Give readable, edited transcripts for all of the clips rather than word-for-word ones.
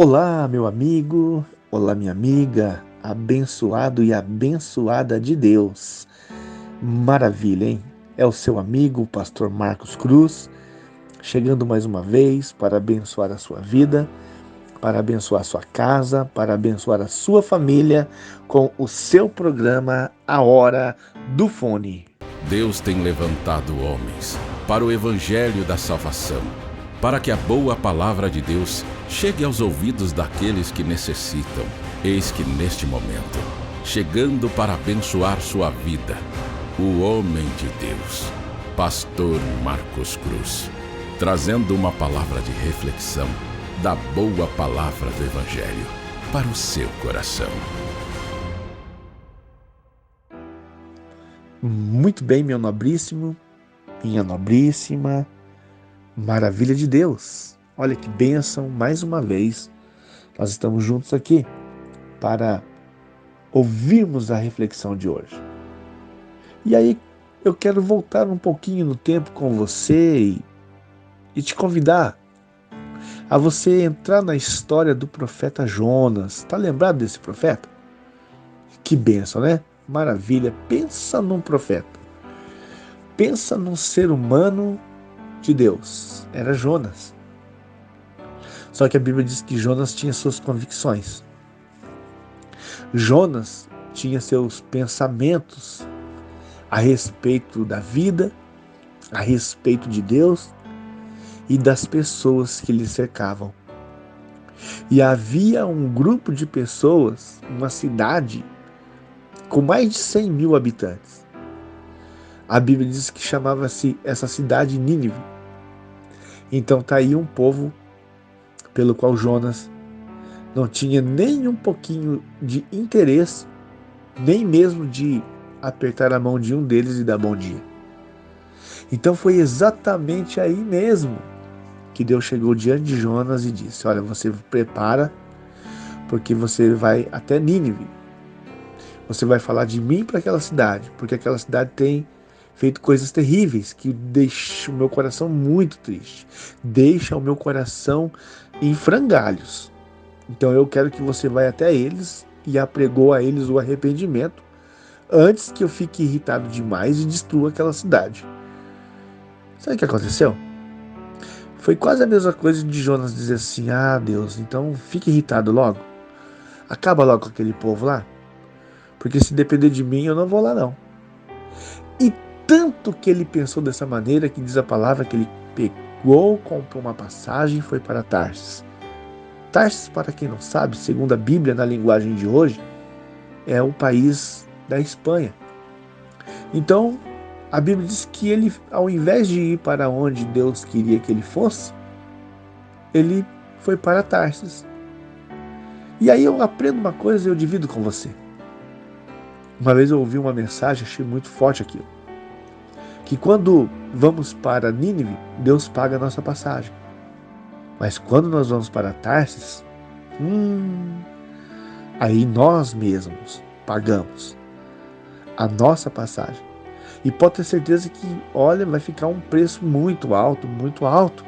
Olá, meu amigo, olá, minha amiga, abençoado e abençoada de Deus. Maravilha, hein? É o seu amigo, o pastor Marcos Cruz, chegando mais uma vez para abençoar a sua vida, para abençoar a sua casa, para abençoar a sua família com o seu programa A Hora do Fone. Deus tem levantado homens para o evangelho da salvação, para que a boa palavra de Deus chegue aos ouvidos daqueles que necessitam. Eis que neste momento, chegando para abençoar sua vida, o homem de Deus, pastor Marcos Cruz, trazendo uma palavra de reflexão da boa palavra do evangelho para o seu coração. Muito bem, meu nobríssimo, minha nobríssima, maravilha de Deus. Olha que bênção, mais uma vez, nós estamos juntos aqui para ouvirmos a reflexão de hoje. E aí, eu quero voltar um pouquinho no tempo com você e te convidar a você entrar na história do profeta Jonas. Tá lembrado desse profeta? Que bênção, né? Maravilha. Pensa num profeta. Pensa num ser humano de Deus. Era Jonas. Só que a Bíblia diz que Jonas tinha suas convicções. Jonas tinha seus pensamentos a respeito da vida, a respeito de Deus e das pessoas que lhe cercavam. E havia um grupo de pessoas, uma cidade com mais de 100 mil habitantes. A Bíblia diz que chamava-se essa cidade Nínive. Então tá aí um povo pelo qual Jonas não tinha nem um pouquinho de interesse, nem mesmo de apertar a mão de um deles e dar bom dia. Então foi exatamente aí mesmo que Deus chegou diante de Jonas e disse: olha, você prepara, porque você vai até Nínive. Você vai falar de mim para aquela cidade, porque aquela cidade tem feito coisas terríveis que deixam o meu coração muito triste, deixa o meu coração em frangalhos. Então eu quero que você vá até eles e apregou a eles o arrependimento antes que eu fique irritado demais e destrua aquela cidade. Sabe o que aconteceu? Foi quase a mesma coisa de Jonas dizer assim: ah, Deus, então fique irritado logo. Acaba logo com aquele povo lá. Porque se depender de mim, eu não vou lá não. E tanto que ele pensou dessa maneira que diz a palavra que ele pegou, comprou uma passagem e foi para Tarsis. Tarsis, para quem não sabe, segundo a Bíblia, na linguagem de hoje, é o país da Espanha. Então, a Bíblia diz que ele, ao invés de ir para onde Deus queria que ele fosse, ele foi para Tarsis. E aí eu aprendo uma coisa e eu divido com você. Uma vez eu ouvi uma mensagem, achei muito forte aquilo. Que quando vamos para Nínive, Deus paga a nossa passagem. Mas quando nós vamos para Tarsis, aí nós mesmos pagamos a nossa passagem. E pode ter certeza que, olha, vai ficar um preço muito alto, muito alto.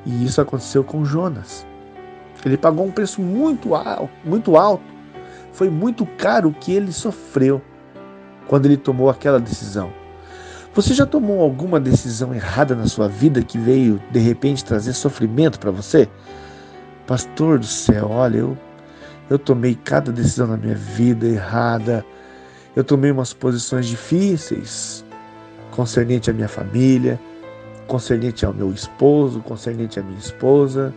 E isso aconteceu com Jonas. Ele pagou um preço muito alto, muito alto. Foi muito caro o que ele sofreu quando ele tomou aquela decisão. Você já tomou alguma decisão errada na sua vida que veio, de repente, trazer sofrimento para você? Pastor do céu, olha, eu tomei cada decisão na minha vida errada. Eu tomei umas posições difíceis concernente à minha família, concernente ao meu esposo, concernente à minha esposa,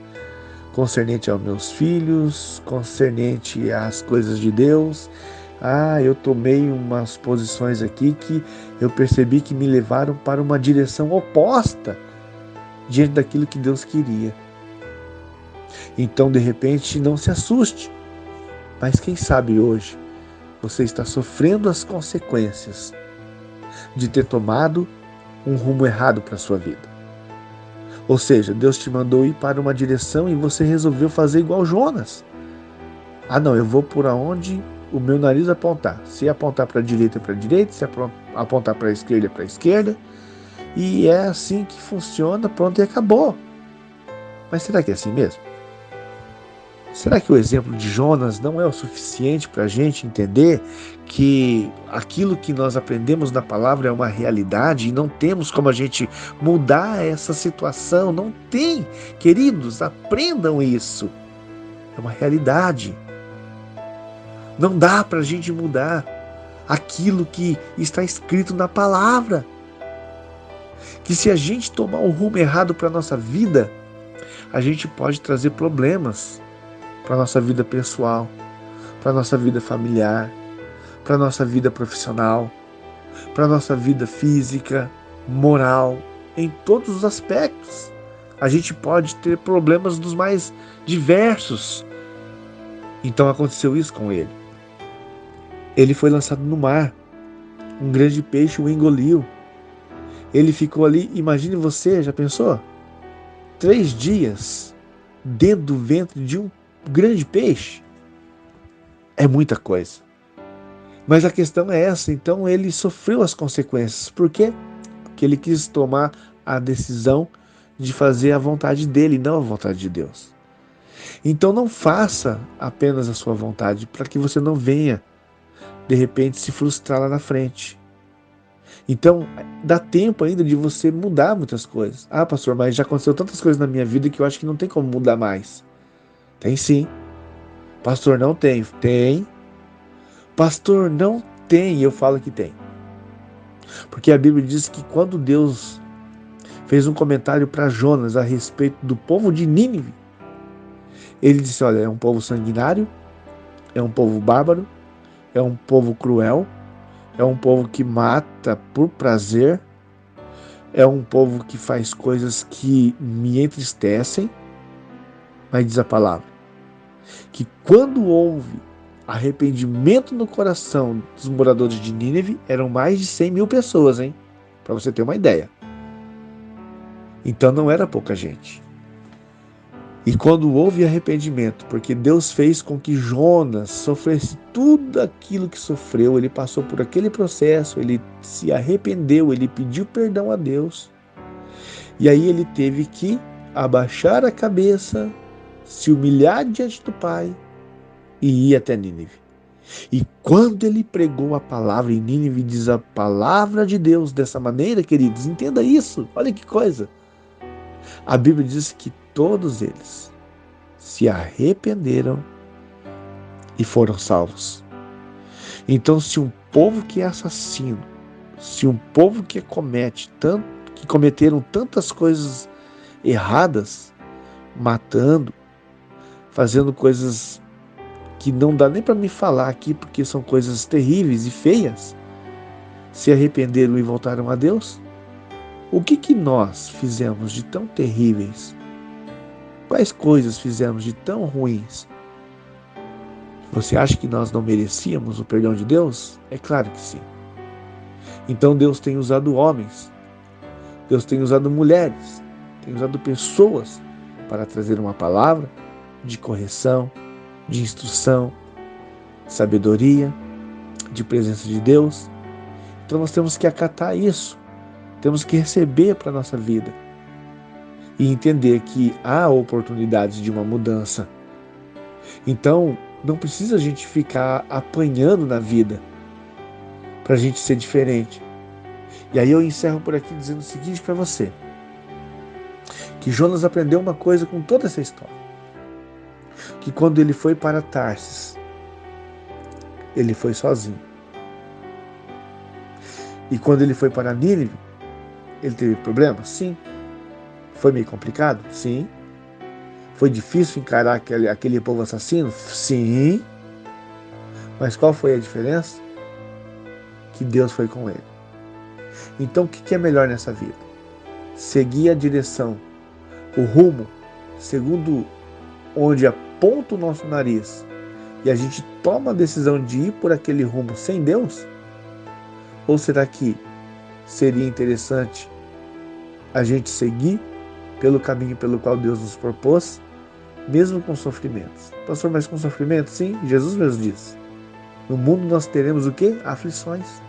concernente aos meus filhos, concernente às coisas de Deus. Eu tomei umas posições aqui que eu percebi que me levaram para uma direção oposta diante daquilo que Deus queria. Então, de repente, não se assuste. Mas quem sabe hoje você está sofrendo as consequências de ter tomado um rumo errado para a sua vida. Ou seja, Deus te mandou ir para uma direção e você resolveu fazer igual Jonas. Não, eu vou por onde o meu nariz apontar. Se apontar para a direita, para a direita. Se apontar para a esquerda, para a esquerda. E é assim que funciona, pronto, e acabou. Mas será que é assim mesmo? Será que o exemplo de Jonas não é o suficiente para a gente entender que aquilo que nós aprendemos na palavra é uma realidade e não temos como a gente mudar essa situação? Não tem. Queridos, aprendam isso. É uma realidade. Não dá para a gente mudar aquilo que está escrito na palavra. Que se a gente tomar o rumo errado para a nossa vida, a gente pode trazer problemas para a nossa vida pessoal, para a nossa vida familiar, para a nossa vida profissional, para a nossa vida física, moral, em todos os aspectos. A gente pode ter problemas dos mais diversos. Então aconteceu isso com ele. Ele foi lançado no mar. Um grande peixe o engoliu. Ele ficou ali, imagine você, já pensou? 3 dias dentro do ventre de um grande peixe. É muita coisa. Mas a questão é essa, então ele sofreu as consequências. Por quê? Porque ele quis tomar a decisão de fazer a vontade dele, não a vontade de Deus. Então não faça apenas a sua vontade, para que você não venha, de repente, se frustrar lá na frente. Então, dá tempo ainda de você mudar muitas coisas. Ah, pastor, mas já aconteceu tantas coisas na minha vida que eu acho que não tem como mudar mais. Tem sim. Pastor, não tem. Tem. Pastor, não tem. Eu falo que tem. Porque a Bíblia diz que quando Deus fez um comentário para Jonas a respeito do povo de Nínive, ele disse, olha, é um povo sanguinário, é um povo bárbaro, é um povo cruel, é um povo que mata por prazer, é um povo que faz coisas que me entristecem, mas diz a palavra, que quando houve arrependimento no coração dos moradores de Nínive, eram mais de 100 mil pessoas, hein? Para você ter uma ideia. Então não era pouca gente. E quando houve arrependimento, porque Deus fez com que Jonas sofresse tudo aquilo que sofreu, ele passou por aquele processo, ele se arrependeu, ele pediu perdão a Deus, e aí ele teve que abaixar a cabeça, se humilhar diante do Pai e ir até Nínive. E quando ele pregou a palavra em Nínive, diz a palavra de Deus dessa maneira, queridos, entenda isso, olha que coisa. A Bíblia diz que todos eles se arrependeram e foram salvos. Então, se um povo que é assassino, se um povo que cometeram tantas coisas erradas, matando, fazendo coisas que não dá nem para me falar aqui, porque são coisas terríveis e feias, se arrependeram e voltaram a Deus, o que nós fizemos de tão terríveis? Quais coisas fizemos de tão ruins? Você acha que nós não merecíamos o perdão de Deus? É claro que sim. Então Deus tem usado homens, Deus tem usado mulheres, tem usado pessoas para trazer uma palavra de correção, de instrução, de sabedoria, de presença de Deus. Então nós temos que acatar isso, temos que receber para a nossa vida e entender que há oportunidades de uma mudança. Então não precisa a gente ficar apanhando na vida para a gente ser diferente. E aí eu encerro por aqui dizendo o seguinte para você, que Jonas aprendeu uma coisa com toda essa história, que quando ele foi para Tarsis, ele foi sozinho. E quando ele foi para Nínive, ele teve problemas? Sim. Foi meio complicado? Sim. Foi difícil encarar aquele povo assassino? Sim. Mas qual foi a diferença? Que Deus foi com ele. Então o que é melhor nessa vida? Seguir a direção, o rumo, segundo onde aponta o nosso nariz, e a gente toma a decisão de ir por aquele rumo sem Deus? Ou será que seria interessante a gente seguir pelo caminho pelo qual Deus nos propôs, mesmo com sofrimentos? Pastor, mas com sofrimento? Sim, Jesus mesmo disse. No mundo nós teremos o quê? Aflições.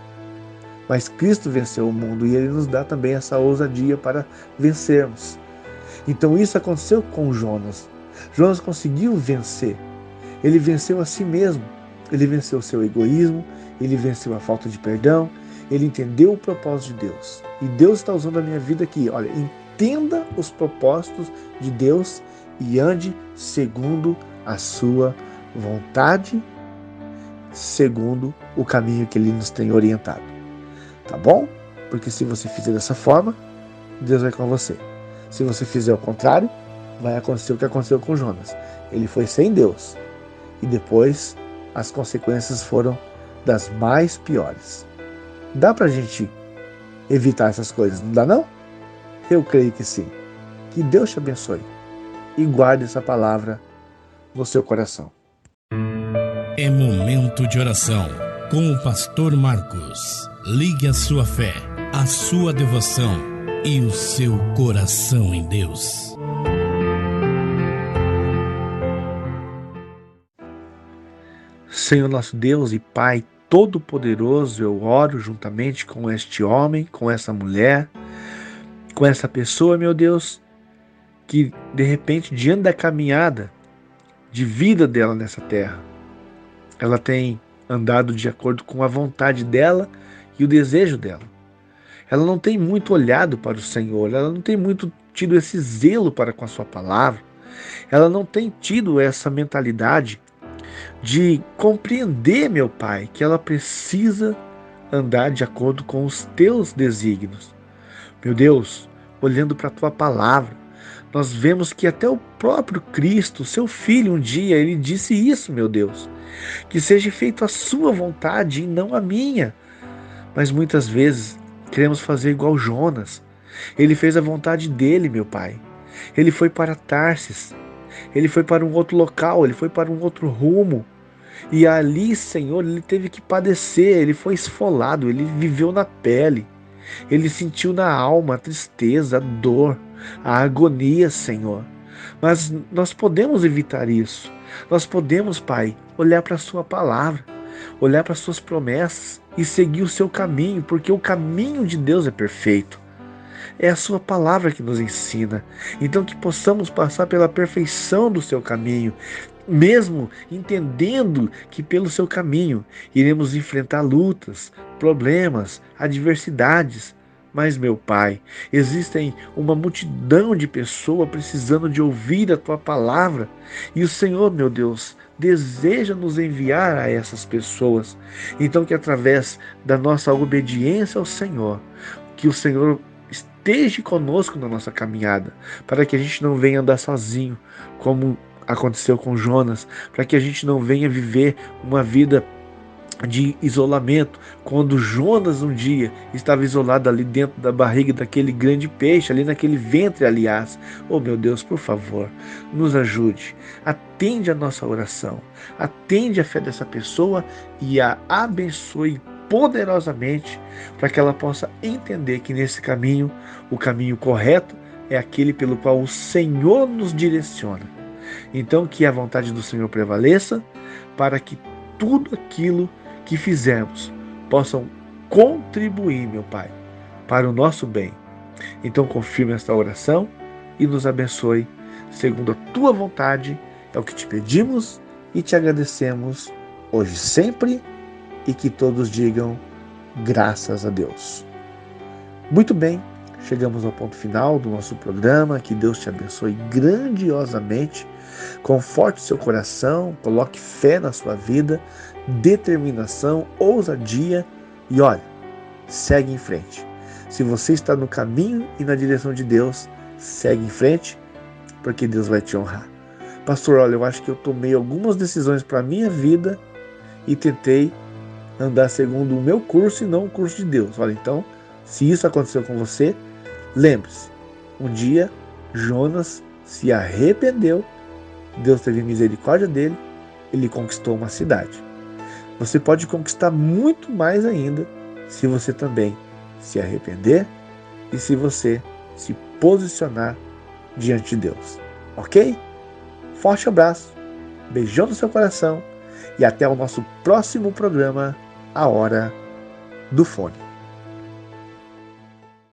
Mas Cristo venceu o mundo e Ele nos dá também essa ousadia para vencermos. Então isso aconteceu com Jonas. Jonas conseguiu vencer. Ele venceu a si mesmo. Ele venceu o seu egoísmo. Ele venceu a falta de perdão. Ele entendeu o propósito de Deus. E Deus está usando a minha vida aqui. Olha, entenda os propósitos de Deus e ande segundo a sua vontade, segundo o caminho que Ele nos tem orientado. Tá bom? Porque se você fizer dessa forma, Deus vai com você. Se você fizer o contrário, vai acontecer o que aconteceu com Jonas. Ele foi sem Deus. E depois as consequências foram das mais piores. Dá pra gente evitar essas coisas, não dá não? Eu creio que sim. Que Deus te abençoe e guarde essa palavra no seu coração. É momento de oração com o pastor Marcos. Ligue a sua fé, a sua devoção e o seu coração em Deus. Senhor nosso Deus e Pai Todo-Poderoso, eu oro juntamente com este homem, com essa mulher, com essa pessoa, meu Deus, que de repente, diante da caminhada de vida dela nessa terra, ela tem andado de acordo com a vontade dela e o desejo dela. Ela não tem muito olhado para o Senhor, ela não tem muito tido esse zelo para com a sua palavra, ela não tem tido essa mentalidade de compreender, meu Pai, que ela precisa andar de acordo com os teus desígnios. Meu Deus, olhando para a tua palavra, nós vemos que até o próprio Cristo, seu Filho, um dia, ele disse isso, meu Deus, que seja feita a sua vontade e não a minha. Mas muitas vezes queremos fazer igual Jonas. Ele fez a vontade dele, meu Pai. Ele foi para Tarsis. Ele foi para um outro local, ele foi para um outro rumo. E ali, Senhor, ele teve que padecer, ele foi esfolado, ele viveu na pele. Ele sentiu na alma a tristeza, a dor, a agonia, Senhor. Mas nós podemos evitar isso. Nós podemos, Pai, olhar para a sua palavra, olhar para as suas promessas e seguir o seu caminho, porque o caminho de Deus é perfeito. É a sua palavra que nos ensina. Então que possamos passar pela perfeição do seu caminho, mesmo entendendo que pelo seu caminho iremos enfrentar lutas, problemas, adversidades. Mas, meu Pai, existem uma multidão de pessoas precisando de ouvir a tua palavra. E o Senhor, meu Deus, deseja nos enviar a essas pessoas. Então que através da nossa obediência ao Senhor, que o Senhor esteja conosco na nossa caminhada, para que a gente não venha andar sozinho, como aconteceu com Jonas, para que a gente não venha viver uma vida de isolamento, quando Jonas um dia estava isolado ali dentro da barriga daquele grande peixe, ali naquele ventre, aliás. Oh meu Deus, por favor, nos ajude, atende a nossa oração, atende a fé dessa pessoa e a abençoe poderosamente, para que ela possa entender que nesse caminho, o caminho correto é aquele pelo qual o Senhor nos direciona. Então que a vontade do Senhor prevaleça, para que tudo aquilo que fizermos possam contribuir, meu Pai, para o nosso bem. Então confirme esta oração e nos abençoe segundo a tua vontade. É o que te pedimos e te agradecemos hoje e sempre, e que todos digam graças a Deus. Muito bem, chegamos ao ponto final do nosso programa. Que Deus te abençoe grandiosamente. Conforte seu coração, coloque fé na sua vida, determinação, ousadia e olha, segue em frente. Se você está no caminho e na direção de Deus, segue em frente, porque Deus vai te honrar. Pastor, olha, eu acho que eu tomei algumas decisões para a minha vida e tentei andar segundo o meu curso e não o curso de Deus. Olha, então, se isso aconteceu com você, lembre-se, um dia Jonas se arrependeu, Deus teve misericórdia dele, ele conquistou uma cidade. Você pode conquistar muito mais ainda se você também se arrepender e se você se posicionar diante de Deus. Ok? Forte abraço, beijão no seu coração e até o nosso próximo programa, A Hora do Fone.